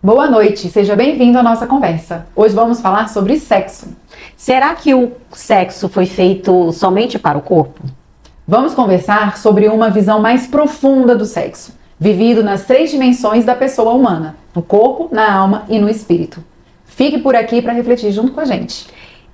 Boa noite, seja bem-vindo à nossa conversa. Hoje vamos falar sobre sexo. Será que o sexo foi feito somente para o corpo? Vamos conversar sobre uma visão mais profunda do sexo, vivido nas 3 dimensões da pessoa humana, no corpo, na alma e no espírito. Fique por aqui para refletir junto com a gente.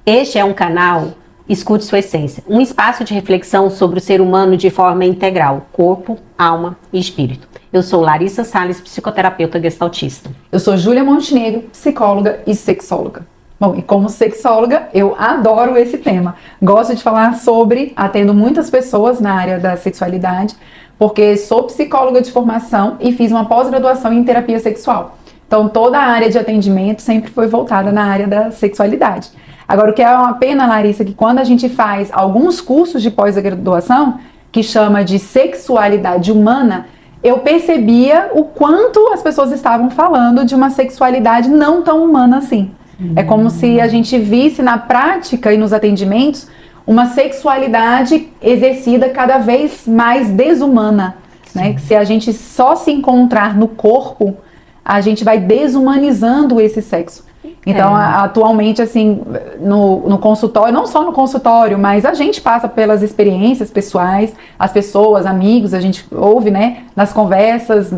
Este é um canal Escute Sua Essência, um espaço de reflexão sobre o ser humano de forma integral, corpo, alma e espírito. Eu sou Larissa Salles, psicoterapeuta gestaltista. Eu sou Júlia Montenegro, psicóloga e sexóloga. Bom, e como sexóloga, eu adoro esse tema. Gosto de falar sobre, atendo muitas pessoas na área da sexualidade, porque sou psicóloga de formação e fiz uma pós-graduação em terapia sexual. Então, toda a área de atendimento sempre foi voltada na área da sexualidade. Agora, o que é uma pena, Larissa, que quando a gente faz alguns cursos de pós-graduação, que chama de sexualidade humana, eu percebia o quanto as pessoas estavam falando de uma sexualidade não tão humana assim. É como se a gente visse na prática e nos atendimentos uma sexualidade exercida cada vez mais desumana, né? Se a gente só se encontrar no corpo, a gente vai desumanizando esse sexo. Então, atualmente, assim, no consultório, não só no consultório, mas a gente passa pelas experiências pessoais, as pessoas, amigos, a gente ouve, né, nas conversas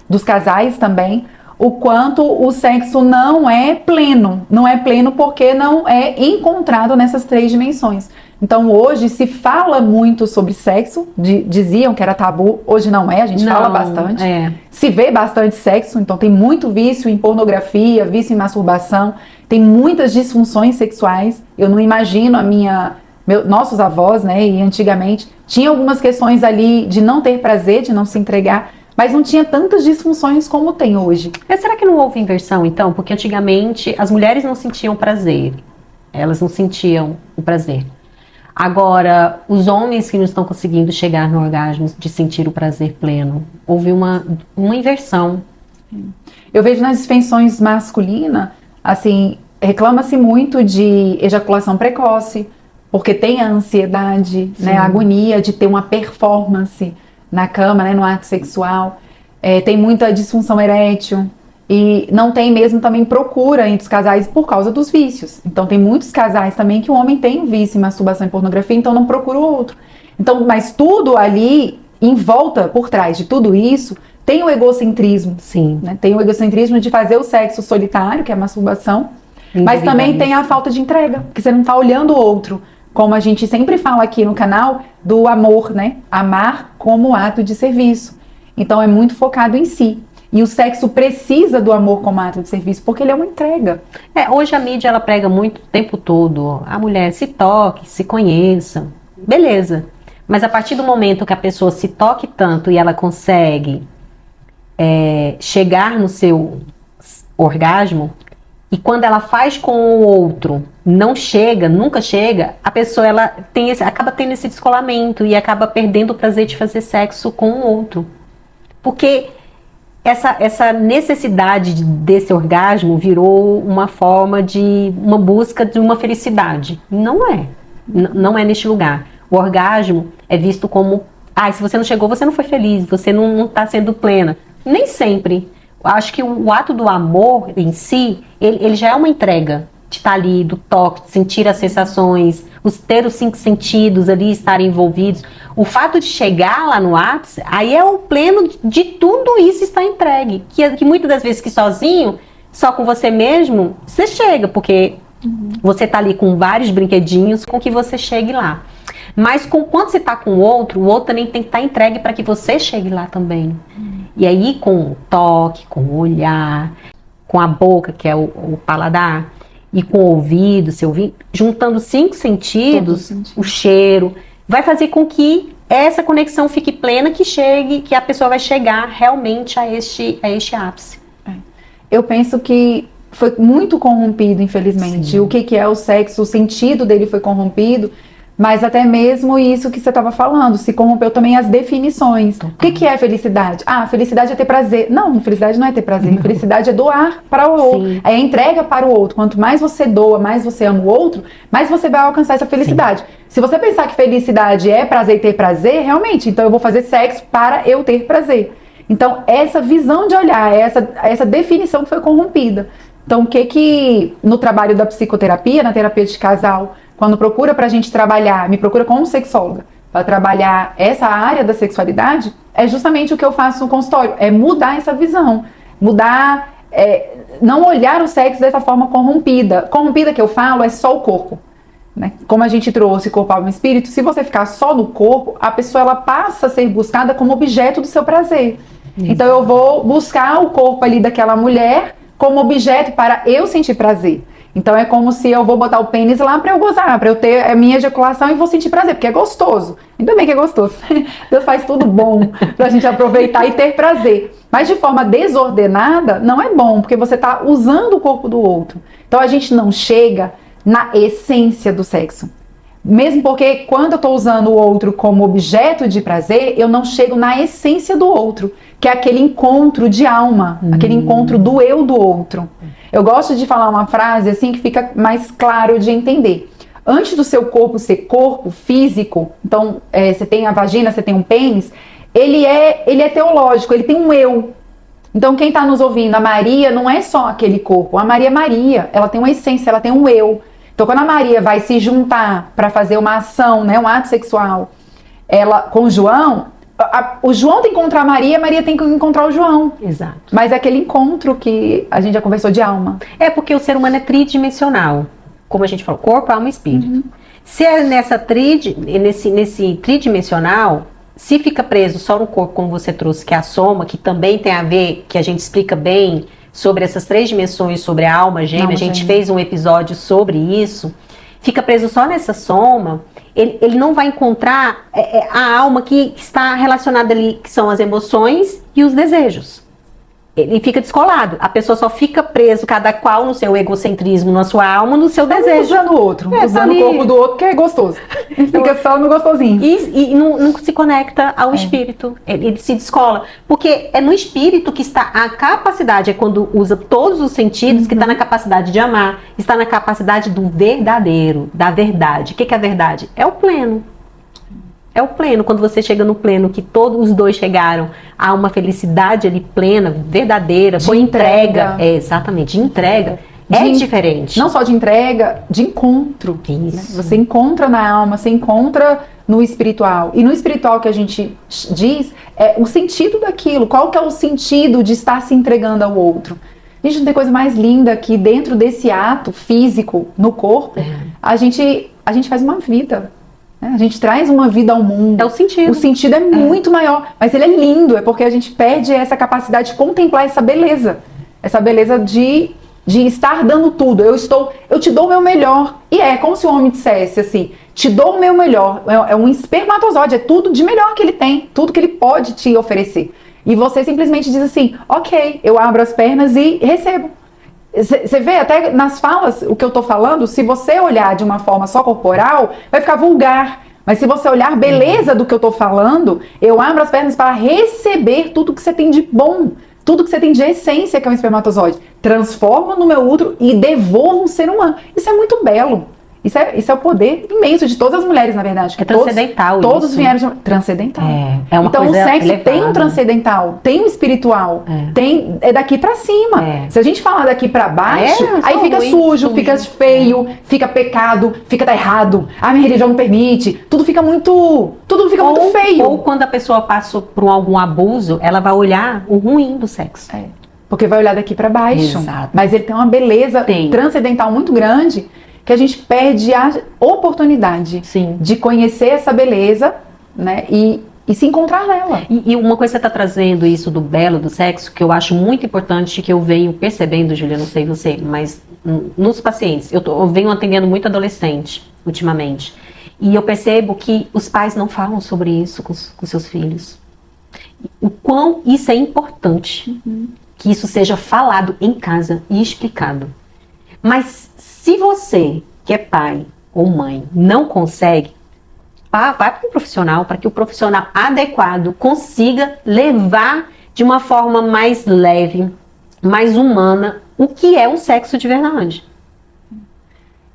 dos casais também, o quanto o sexo não é pleno porque não é encontrado nessas 3 dimensões. Então hoje se fala muito sobre sexo, diziam que era tabu, hoje não é, a gente fala bastante, se vê bastante sexo, então tem muito vício em pornografia, vício em masturbação, tem muitas disfunções sexuais. Eu não imagino nossos avós, né, e antigamente, tinha algumas questões ali de não ter prazer, de não se entregar, mas não tinha tantas disfunções como tem hoje. Mas será que não houve inversão, então? Porque antigamente as mulheres não sentiam prazer. Elas não sentiam o prazer. Agora, os homens que não estão conseguindo chegar no orgasmo de sentir o prazer pleno, houve uma inversão. Eu vejo nas disfunções masculinas, assim, reclama-se muito de ejaculação precoce, porque tem a ansiedade, né, a agonia de ter uma performance na cama, né, no ato sexual, tem muita disfunção erétil e não tem mesmo também procura entre os casais por causa dos vícios. Então tem muitos casais também que o homem tem um vício em masturbação e pornografia, então não procura o outro. Então, mas tudo ali em volta, por trás de tudo isso, tem o egocentrismo. Sim. Né? Tem o egocentrismo de fazer o sexo solitário, que é a masturbação, mas também tem a falta de entrega, porque você não está olhando o outro. Como a gente sempre fala aqui no canal, do amor, né? Amar como ato de serviço. Então é muito focado em si. E o sexo precisa do amor como ato de serviço, porque ele é uma entrega. Hoje a mídia ela prega muito o tempo todo. A mulher se toque, se conheça. Beleza. Mas a partir do momento que a pessoa se toque tanto e ela consegue chegar no seu orgasmo, e quando ela faz com o outro, não chega, nunca chega, a pessoa ela acaba tendo esse descolamento e acaba perdendo o prazer de fazer sexo com o outro. Porque essa necessidade desse orgasmo virou uma forma de uma busca de uma felicidade. Não é. Não é neste lugar. O orgasmo é visto como, se você não chegou, você não foi feliz, você não está sendo plena. Nem sempre. Acho que o ato do amor em si, ele já é uma entrega de estar ali, do toque, de sentir as sensações, ter os 5 sentidos ali estarem envolvidos. O fato de chegar lá no ápice, aí é o pleno de tudo isso estar entregue. Que muitas das vezes que sozinho, só com você mesmo, você chega, porque você está ali com vários brinquedinhos com que você chegue lá. Mas quando você está com o outro também tem que estar entregue para que você chegue lá também. E aí com o toque, com o olhar, com a boca, que é o paladar, e com o ouvido, juntando 5 sentidos, o cheiro, vai fazer com que essa conexão fique plena, que a pessoa vai chegar realmente a este ápice. Eu penso que foi muito corrompido, infelizmente. Sim. O que é o sexo, o sentido dele foi corrompido. Mas até mesmo isso que você estava falando, se corrompeu também as definições. O que é felicidade? Felicidade é ter prazer. Não, felicidade não é ter prazer. Não. Felicidade é doar para o outro. Sim. É a entrega para o outro. Quanto mais você doa, mais você ama o outro, mais você vai alcançar essa felicidade. Sim. Se você pensar que felicidade é prazer e ter prazer, realmente, então eu vou fazer sexo para eu ter prazer. Então, essa visão de olhar, essa definição que foi corrompida. Então, o que no trabalho da psicoterapia, na terapia de casal, quando procura pra gente trabalhar, me procura como sexóloga, para trabalhar essa área da sexualidade, é justamente o que eu faço no consultório, é mudar essa visão, mudar, não olhar o sexo dessa forma corrompida. Corrompida que eu falo é só o corpo. Né? Como a gente trouxe corpo, alma e espírito, se você ficar só no corpo, a pessoa ela passa a ser buscada como objeto do seu prazer. Então eu vou buscar o corpo ali daquela mulher como objeto para eu sentir prazer. Então é como se eu vou botar o pênis lá para eu gozar, para eu ter a minha ejaculação e vou sentir prazer, porque é gostoso. Ainda bem que é gostoso. Deus faz tudo bom pra gente aproveitar e ter prazer. Mas de forma desordenada não é bom, porque você está usando o corpo do outro. Então a gente não chega na essência do sexo. Mesmo porque quando eu estou usando o outro como objeto de prazer, eu não chego na essência do outro, que é aquele encontro de alma, aquele encontro do eu do outro. Eu gosto de falar uma frase assim que fica mais claro de entender. Antes do seu corpo ser corpo físico, então você tem a vagina, você tem um pênis, ele é teológico, ele tem um eu. Então quem está nos ouvindo, a Maria não é só aquele corpo, a Maria é Maria, ela tem uma essência, ela tem um eu. Então, quando a Maria vai se juntar para fazer uma ação, né, um ato sexual, ela com o João, o João tem que encontrar a Maria tem que encontrar o João. Exato. Mas é aquele encontro que a gente já conversou de alma. É porque o ser humano é tridimensional, como a gente falou, corpo, alma e espírito. Se é nesse tridimensional, se fica preso só no corpo, como você trouxe, que é a soma, que também tem a ver, que a gente explica bem sobre essas 3 dimensões, sobre a alma gêmea, a gente fez um episódio sobre isso, fica preso só nessa soma, ele não vai encontrar a alma que está relacionada ali, que são as emoções e os desejos. Ele fica descolado. A pessoa só fica preso, cada qual no seu egocentrismo, na sua alma, no seu desejo. Usando o outro, usando o corpo do outro, que é gostoso. Fica só no gostosinho. E não se conecta ao espírito. Ele se descola. Porque é no espírito que está a capacidade, é quando usa todos os sentidos, que está na capacidade de amar, está na capacidade do verdadeiro, da verdade. O que é a verdade? É o pleno. É o pleno, quando você chega no pleno, que todos os dois chegaram a uma felicidade ali plena, verdadeira, foi entrega. Exatamente, de entrega. É diferente. Não só de entrega, de encontro. Isso. Né? Você encontra na alma, você encontra no espiritual. E no espiritual que a gente diz, é o sentido daquilo. Qual que é o sentido de estar se entregando ao outro? A gente não tem coisa mais linda que dentro desse ato físico, no corpo, a gente faz uma vida. A gente traz uma vida ao mundo. É o sentido. O sentido é muito maior, mas ele é lindo, é porque a gente perde essa capacidade de contemplar essa beleza de estar dando tudo. Eu te dou o meu melhor. E é como se o homem dissesse assim, te dou o meu melhor. É um espermatozoide, é tudo de melhor que ele tem, tudo que ele pode te oferecer. E você simplesmente diz assim, ok, eu abro as pernas e recebo. Você vê até nas falas o que eu tô falando, se você olhar de uma forma só corporal, vai ficar vulgar. Mas se você olhar beleza do que eu tô falando, eu abro as pernas para receber tudo que você tem de bom, tudo que você tem de essência, que é um espermatozoide. Transformo no meu útero e devolvo um ser humano. Isso é muito belo. Isso é o poder imenso de todas as mulheres, na verdade. É transcendental. Todos vieram de... Transcendental. É uma então coisa o sexo elevada. tem um transcendental, tem um espiritual, é daqui pra cima. Se a gente falar daqui pra baixo, aí fica sujo, fica feio, fica pecado, fica errado. A minha religião não permite. Tudo fica muito feio. Ou quando a pessoa passa por algum abuso, ela vai olhar o ruim do sexo. Porque vai olhar daqui pra baixo. Exato. Mas ele tem uma beleza transcendental muito grande, que a gente perde a oportunidade de conhecer essa beleza, né, e se encontrar nela. E uma coisa que você está trazendo, isso do belo, do sexo, que eu acho muito importante, que eu venho percebendo, Júlia, não sei você, mas nos pacientes, eu venho atendendo muito adolescente, ultimamente, e eu percebo que os pais não falam sobre isso com seus filhos. O quão isso é importante, que isso seja falado em casa e explicado. Mas se você, que é pai ou mãe, não consegue, vai para um profissional, para que o profissional adequado consiga levar de uma forma mais leve, mais humana, o que é um sexo de verdade.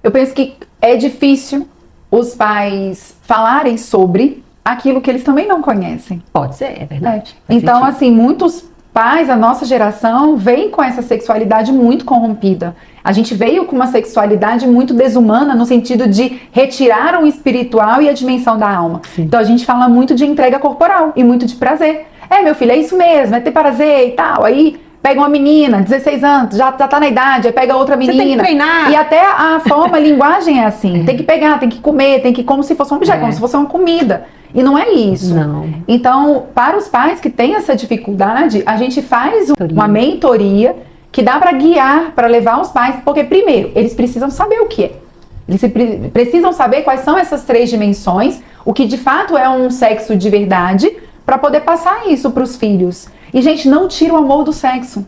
Eu penso que é difícil os pais falarem sobre, aquilo que eles também não conhecem. Pode ser, é verdade. Então, assim, muitos pais da nossa geração vêm com essa sexualidade muito corrompida. A gente veio com uma sexualidade muito desumana no sentido de retirar o espiritual e a dimensão da alma. Sim. Então a gente fala muito de entrega corporal e muito de prazer. Meu filho, é isso mesmo, é ter prazer e tal. Aí pega uma menina, 16 anos, já tá na idade, aí pega outra menina. Você tem que treinar. E até a forma, a linguagem é assim. Tem que pegar, tem que comer, tem que como se fosse um objeto, como se fosse uma comida. E não é isso. Não. Então, para os pais que têm essa dificuldade, a gente faz uma mentoria que dá para guiar, para levar os pais, porque primeiro, eles precisam saber o que é. Eles precisam saber quais são essas 3 dimensões, o que de fato é um sexo de verdade, para poder passar isso para os filhos. E, gente, não tira o amor do sexo.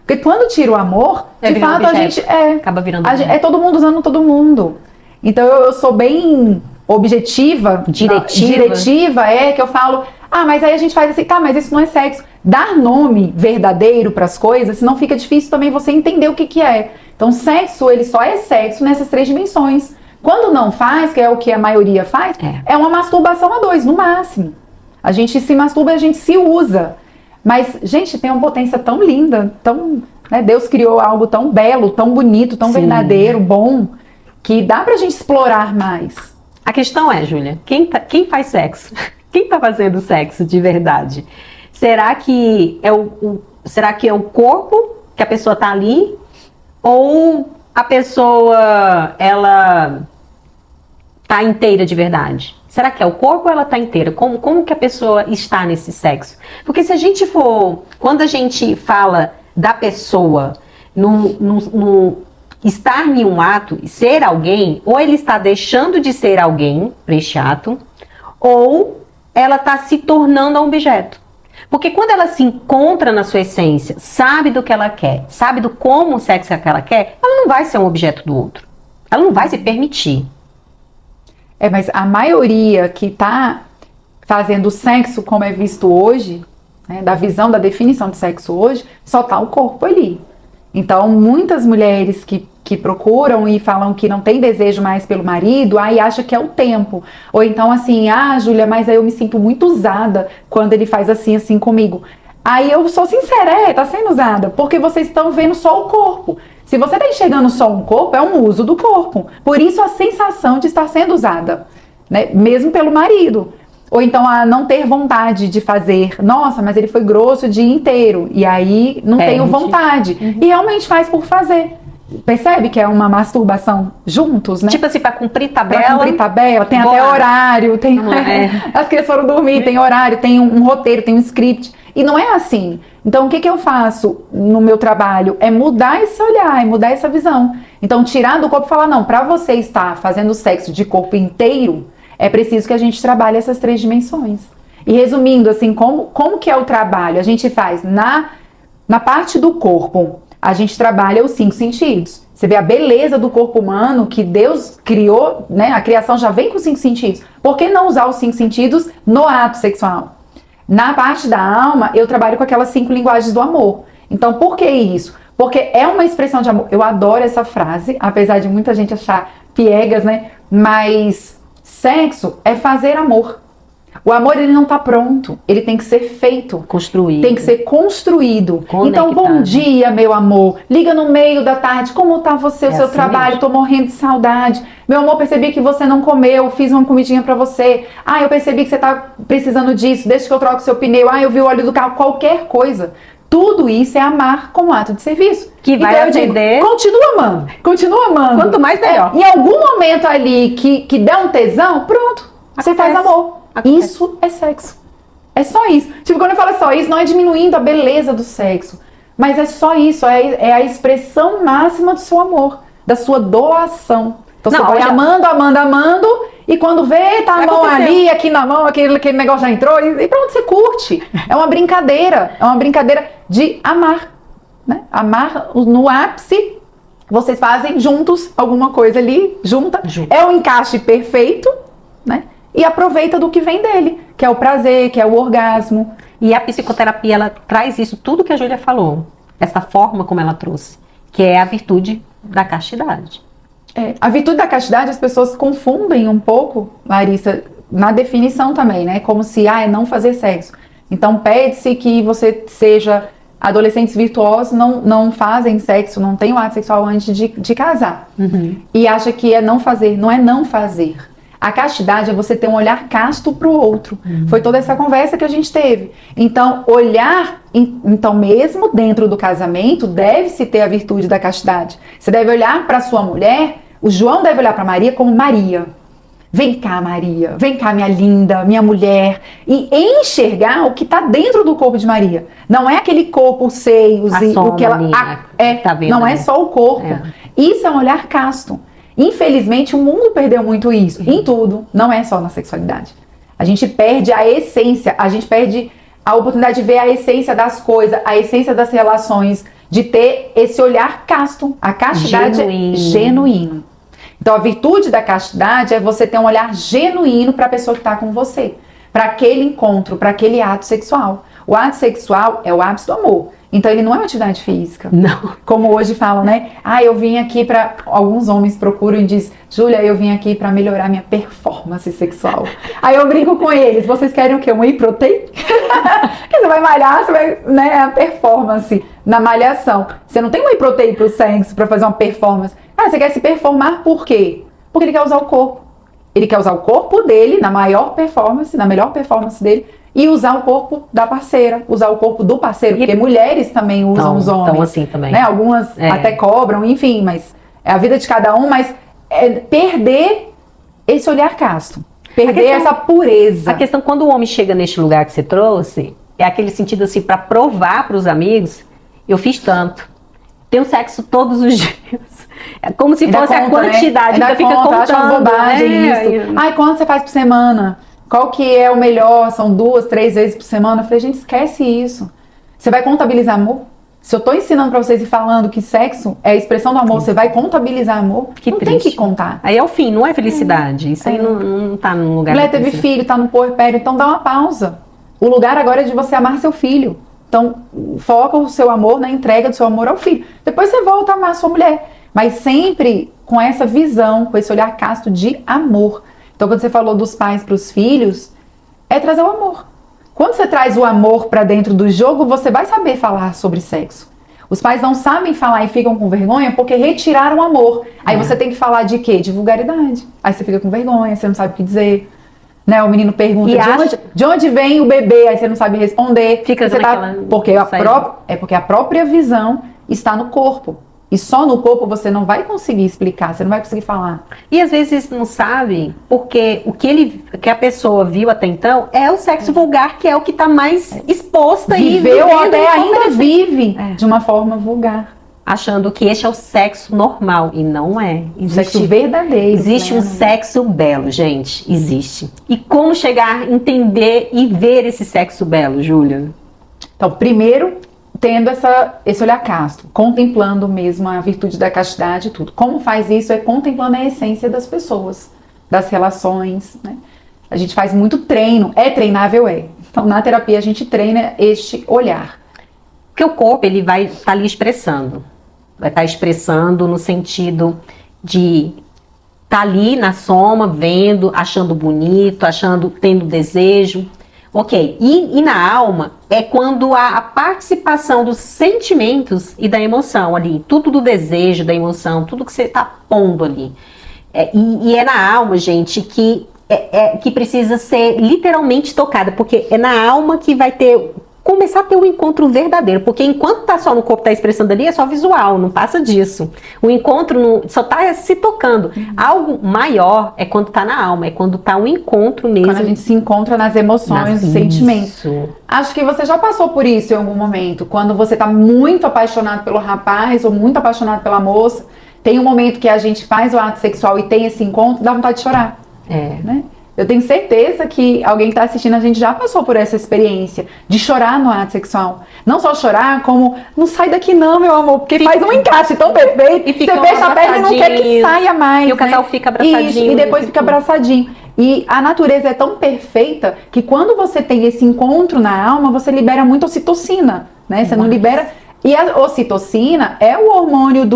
Porque quando tira o amor, de fato, a gente acaba virando é todo mundo usando todo mundo. Então, eu sou bem objetiva, diretiva, que eu falo, mas aí a gente faz assim, tá, mas isso não é sexo. Dar nome verdadeiro para as coisas, senão fica difícil também você entender o que é. Então, sexo, ele só é sexo nessas 3 dimensões. Quando não faz, que é o que a maioria faz, é uma masturbação a 2, no máximo. A gente se masturba e a gente se usa. Mas, gente, tem uma potência tão linda, tão, né, Deus criou algo tão belo, tão bonito, tão verdadeiro, bom, que dá pra gente explorar mais. A questão é, Júlia, quem faz sexo? Quem tá fazendo sexo de verdade? Será que é o corpo que a pessoa tá ali? Ou a pessoa, ela tá inteira de verdade? Será que é o corpo ou ela tá inteira? Como que a pessoa está nesse sexo? Porque se a gente quando a gente fala da pessoa estar em um ato e ser alguém, ou ele está deixando de ser alguém para este ato, ou ela está se tornando um objeto. Porque quando ela se encontra na sua essência, sabe do que ela quer, sabe do como o sexo que ela quer, ela não vai ser um objeto do outro. Ela não vai se permitir. Mas a maioria que está fazendo sexo como é visto hoje, né, da visão, da definição de sexo hoje, só está o corpo ali. Então, muitas mulheres que procuram e falam que não tem desejo mais pelo marido, aí acha que é o tempo. Ou então assim, Júlia, mas aí eu me sinto muito usada quando ele faz assim comigo. Aí eu sou sincera, tá sendo usada, porque vocês estão vendo só o corpo. Se você está enxergando só um corpo, é um uso do corpo. Por isso a sensação de estar sendo usada, né? Mesmo pelo marido. Ou então a não ter vontade de fazer. Nossa, mas ele foi grosso o dia inteiro. E aí não tenho vontade. E realmente faz por fazer. Percebe que é uma masturbação juntos, né? Tipo assim, pra cumprir tabela. Pra cumprir tabela, tem até horário. As crianças foram dormir, tem horário, tem um roteiro, tem um script. E não é assim. Então, o que eu faço no meu trabalho? É mudar esse olhar, é mudar essa visão. Então, tirar do corpo e falar, não, pra você estar fazendo sexo de corpo inteiro, é preciso que a gente trabalhe essas 3 dimensões. E resumindo, assim, como que é o trabalho? A gente faz na parte do corpo, a gente trabalha os 5 sentidos. Você vê a beleza do corpo humano que Deus criou, né? A criação já vem com 5 sentidos. Por que não usar os 5 sentidos no ato sexual? Na parte da alma, eu trabalho com aquelas 5 linguagens do amor. Então, por que isso? Porque é uma expressão de amor. Eu adoro essa frase, apesar de muita gente achar piegas, né? Mas sexo é fazer amor. O amor, ele não tá pronto, ele tem que ser feito. Construído. Tem que ser construído. Conectado. Então, bom dia, meu amor. Liga no meio da tarde, como tá você, o seu assim trabalho? mesmo. Tô morrendo de saudade. Meu amor, percebi que você não comeu, fiz uma comidinha pra você. Eu percebi que você tá precisando disso, deixa que eu troco seu pneu. Eu vi o óleo do carro, qualquer coisa. Tudo isso é amar como ato de serviço. Que vai atender. Continua amando. Quanto mais, melhor. Em algum momento ali que der um tesão, pronto, você faz amor. Acontece. Isso é sexo. É só isso. Tipo, quando eu falo só isso, não é diminuindo a beleza do sexo. Mas é só isso. É a expressão máxima do seu amor. Da sua doação. Então você vai amando. E quando vê, tá a mão ali, aqui na mão, aquele negócio já entrou. E pronto, você curte. É uma brincadeira. É uma brincadeira de amar. Né? Amar no ápice. Vocês fazem juntos alguma coisa ali, junta. É o encaixe perfeito, né? E aproveita do que vem dele, que é o prazer, que é o orgasmo. E a psicoterapia, ela traz isso, tudo que a Júlia falou, essa forma como ela trouxe, que é a virtude da castidade. A virtude da castidade, as pessoas confundem um pouco, Larissa, na definição também, né? Como se, é não fazer sexo. Então, pede-se que você seja... Adolescentes virtuosos não fazem sexo, não têm o ato sexual antes de casar. E acha que é não fazer. Não é não fazer. A castidade é você ter um olhar casto para o outro. Foi toda essa conversa que a gente teve. Então, então mesmo dentro do casamento, deve-se ter a virtude da castidade. Você deve olhar para sua mulher, o João deve olhar para Maria como Maria. Vem cá, Maria, vem cá, minha linda, minha mulher, e enxergar o que está dentro do corpo de Maria. Não é aquele corpo, os seios, e o que ela tá vendo, não é só o corpo. Isso é um olhar casto. Infelizmente, o mundo perdeu muito isso, em tudo, não é só na sexualidade. A gente perde a essência, a gente perde a oportunidade de ver a essência das coisas, a essência das relações, de ter esse olhar casto. A castidade é genuíno. Então, a virtude da castidade é você ter um olhar genuíno para a pessoa que está com você, para aquele encontro, para aquele ato sexual. O ato sexual é o ápice do amor. Então, ele não é uma atividade física. Não. Como hoje falam, né? Eu vim aqui para... Alguns homens procuram e dizem, Júlia, eu vim aqui para melhorar minha performance sexual. Aí eu brinco com eles, vocês querem o quê? Um whey protein? Que você vai malhar, você vai, né? A performance na malhação. Você não tem um whey protein para o sexo, para fazer uma performance. Você quer se performar por quê? Porque ele quer usar o corpo. Ele quer usar o corpo dele na maior performance, na melhor performance dele, e usar o corpo da parceira, usar o corpo do parceiro, porque mulheres também usam os homens. Então assim também. Né? Algumas até cobram, enfim, mas é a vida de cada um, mas perder esse olhar casto, perder essa pureza. A questão, quando o homem chega neste lugar que você trouxe, é aquele sentido assim, para provar para os amigos, eu fiz tanto. Tenho sexo todos os dias. É como se fosse a quantidade. Ainda fica contando. Bobagem isso. Quanto você faz por semana? Qual que é o melhor? São 2, 3 vezes por semana? Eu falei, gente, esquece isso. Você vai contabilizar amor? Se eu tô ensinando pra vocês e falando que sexo é a expressão do amor, você vai contabilizar amor? Não tem que contar. Aí é o fim, não é felicidade. Isso aí não tá num lugar... Mulher teve filho, tá no puerpério, então dá uma pausa. O lugar agora é de você amar seu filho. Então, foca o seu amor na entrega do seu amor ao filho. Depois você volta a amar a sua mulher. Mas sempre com essa visão, com esse olhar casto de amor. Então, quando você falou dos pais para os filhos, é trazer o amor. Quando você traz o amor para dentro do jogo, você vai saber falar sobre sexo. Os pais não sabem falar e ficam com vergonha porque retiraram o amor. Aí você tem que falar de quê? De vulgaridade. Aí você fica com vergonha, você não sabe o que dizer. Né, o menino pergunta de onde vem o bebê, aí você não sabe responder. Fica você porque a própria visão está no corpo. E só no corpo você não vai conseguir explicar, você não vai conseguir falar. E às vezes não sabe, porque o que a pessoa viu até então é o sexo vulgar, que é o que está mais exposto aí. Viveu ou até ainda vive de uma forma vulgar. Achando que este é o sexo normal, e não é. Existe sexo verdadeiro. Existe um sexo belo, gente. Existe. E como chegar, entender e ver esse sexo belo, Júlia? Então, primeiro, tendo esse olhar casto, contemplando mesmo a virtude da castidade e tudo. Como faz isso? É contemplando a essência das pessoas, das relações, né? A gente faz muito treino. É treinável? É. Então, na terapia, a gente treina este olhar. Porque o corpo, ele vai estar ali expressando. Vai estar expressando no sentido de estar ali na soma, vendo, achando bonito, tendo desejo. Ok. E na alma é quando há a participação dos sentimentos e da emoção ali. Tudo do desejo, da emoção, tudo que você está pondo ali. E é na alma, gente, que precisa ser literalmente tocada. Porque é na alma que vai começar a ter um encontro verdadeiro, porque enquanto tá só no corpo, tá expressando ali, é só visual, não passa disso. O encontro só tá se tocando. Algo maior é quando tá na alma, é quando tá um encontro mesmo. Quando a gente se encontra nas emoções, nos sentimentos. Acho que você já passou por isso em algum momento, quando você tá muito apaixonado pelo rapaz ou muito apaixonado pela moça, tem um momento que a gente faz o ato sexual e tem esse encontro, dá vontade de chorar. Né? Eu tenho certeza que alguém que está assistindo, a gente já passou por essa experiência de chorar no ato sexual. Não só chorar, como, não sai daqui não, meu amor, porque faz um encaixe tão perfeito, e você fecha a perna e não quer que saia mais. E o casal fica abraçadinho. Isso, e depois fica abraçadinho. E a natureza é tão perfeita que quando você tem esse encontro na alma, você libera muito ocitocina, né? Você não libera... E a ocitocina é o hormônio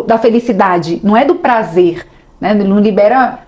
da felicidade, não é do prazer, né? Não libera...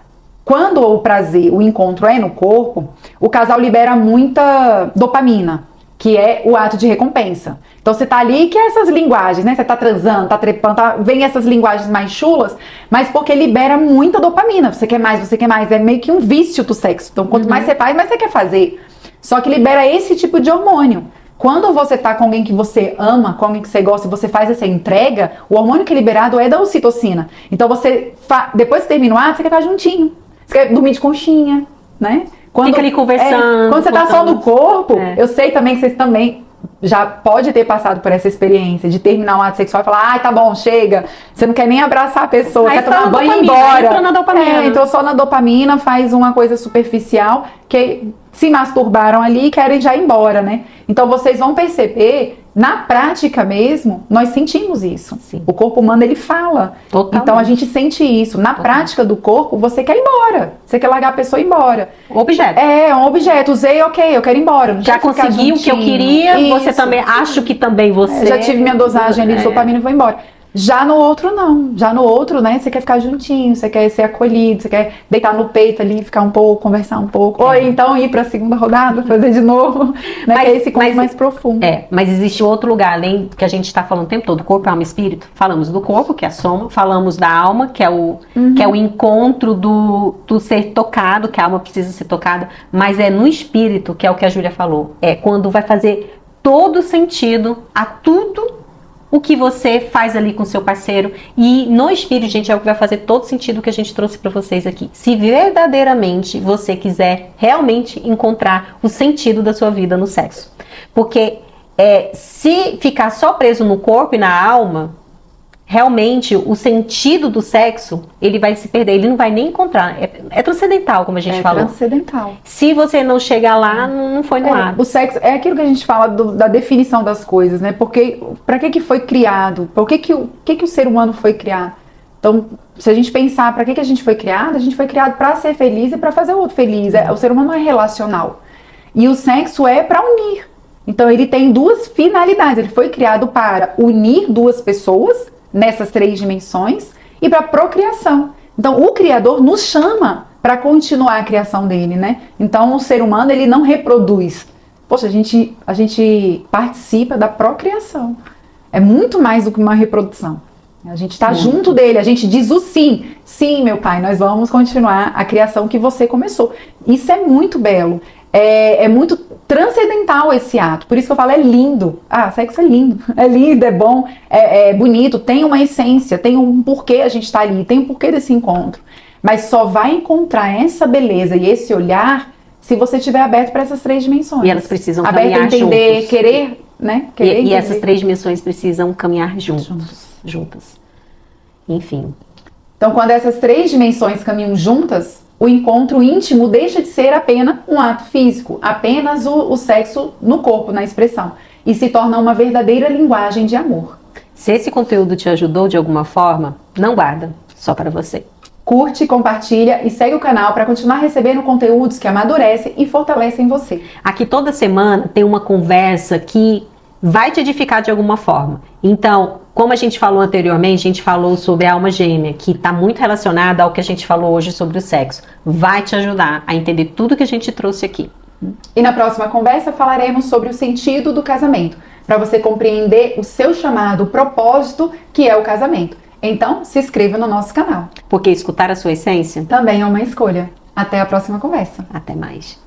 quando o prazer, o encontro é no corpo, o casal libera muita dopamina, que é o ato de recompensa. Então você tá ali, que é essas linguagens, né? Você tá transando, tá trepando, vem essas linguagens mais chulas, mas porque libera muita dopamina. Você quer mais, você quer mais. É meio que um vício do sexo. Então quanto mais você faz, mais você quer fazer. Só que libera esse tipo de hormônio. Quando você tá com alguém que você ama, com alguém que você gosta, e você faz essa entrega, o hormônio que é liberado é da ocitocina. Então você, depois que termina o ato, você quer estar juntinho. Você quer dormir de conchinha, né? Fica ali conversando. Quando você tá só no corpo, eu sei também que vocês também já pode ter passado por essa experiência de terminar um ato sexual e falar, ai, tá bom, chega. Você não quer nem abraçar a pessoa, quer tomar banho e ir embora. Entrou na dopamina. Entrou só na dopamina, faz uma coisa superficial, que se masturbaram ali e querem já ir embora, né? Então vocês vão perceber, na prática mesmo, nós sentimos isso. Sim. O corpo humano, ele fala. Totalmente. Então a gente sente isso. Na prática do corpo, você quer ir embora. Você quer largar a pessoa e ir embora. Objeto. É um objeto. Usei, ok, eu quero ir embora. Não Já quero ficar consegui o que eu juntinho. queria, Isso. você também, acho que também você. Já tive minha dosagem ali de dopamina e vou embora. Já no outro, não. Já no outro, né, você quer ficar juntinho, você quer ser acolhido, você quer deitar no peito ali, ficar um pouco, conversar um pouco. Ou então ir pra segunda rodada, fazer de novo, né, que é esse encontro mais profundo. Mas existe outro lugar, além que a gente está falando o tempo todo, corpo, alma e espírito. Falamos do corpo, que é a soma, falamos da alma, que é o encontro do ser tocado, que a alma precisa ser tocada, mas é no espírito, que é o que a Júlia falou. É quando vai fazer todo sentido a tudo o que você faz ali com seu parceiro. E no espírito, gente, é o que vai fazer todo sentido o que a gente trouxe para vocês aqui. Se verdadeiramente você quiser realmente encontrar o sentido da sua vida no sexo. Porque se ficar só preso no corpo e na alma, realmente o sentido do sexo, ele vai se perder, ele não vai nem encontrar. É transcendental, como a gente falou. É transcendental. Se você não chegar lá, não foi no ar. O sexo é aquilo que a gente fala da definição das coisas, né? Porque para que foi criado? Por que o ser humano foi criado? Então, se a gente pensar para que a gente foi criado para ser feliz e para fazer o outro feliz. O ser humano é relacional. E o sexo é para unir. Então, ele tem duas finalidades. Ele foi criado para unir duas pessoas nessas 3 dimensões e para procriação. Então, o Criador nos chama para continuar a criação dele, né? Então, o ser humano, ele não reproduz. Poxa, a gente participa da procriação. É muito mais do que uma reprodução. A gente está junto dele, a gente diz o sim. Sim, meu pai, nós vamos continuar a criação que você começou. Isso é muito belo. É muito transcendental esse ato. Por isso que eu falo, é lindo. Sexo é lindo. É lindo, é bom, é bonito, tem uma essência, tem um porquê a gente está ali, tem um porquê desse encontro. Mas só vai encontrar essa beleza e esse olhar se você estiver aberto para essas 3 dimensões. E elas precisam aberto caminhar a entender, juntos. querer, né? Querer E essas 3 dimensões precisam caminhar juntas. Enfim. Então, quando essas 3 dimensões caminham juntas, o encontro íntimo deixa de ser apenas um ato físico, apenas o sexo no corpo, na expressão, e se torna uma verdadeira linguagem de amor. Se esse conteúdo te ajudou de alguma forma, não guarda, só para você. Curte, compartilha e segue o canal para continuar recebendo conteúdos que amadurecem e fortalecem você. Aqui toda semana tem uma conversa que vai te edificar de alguma forma. Então, como a gente falou anteriormente, a gente falou sobre a alma gêmea, que está muito relacionada ao que a gente falou hoje sobre o sexo. Vai te ajudar a entender tudo que a gente trouxe aqui. E na próxima conversa falaremos sobre o sentido do casamento, para você compreender o seu chamado, o propósito que é o casamento. Então, se inscreva no nosso canal. Porque escutar a sua essência também é uma escolha. Até a próxima conversa. Até mais.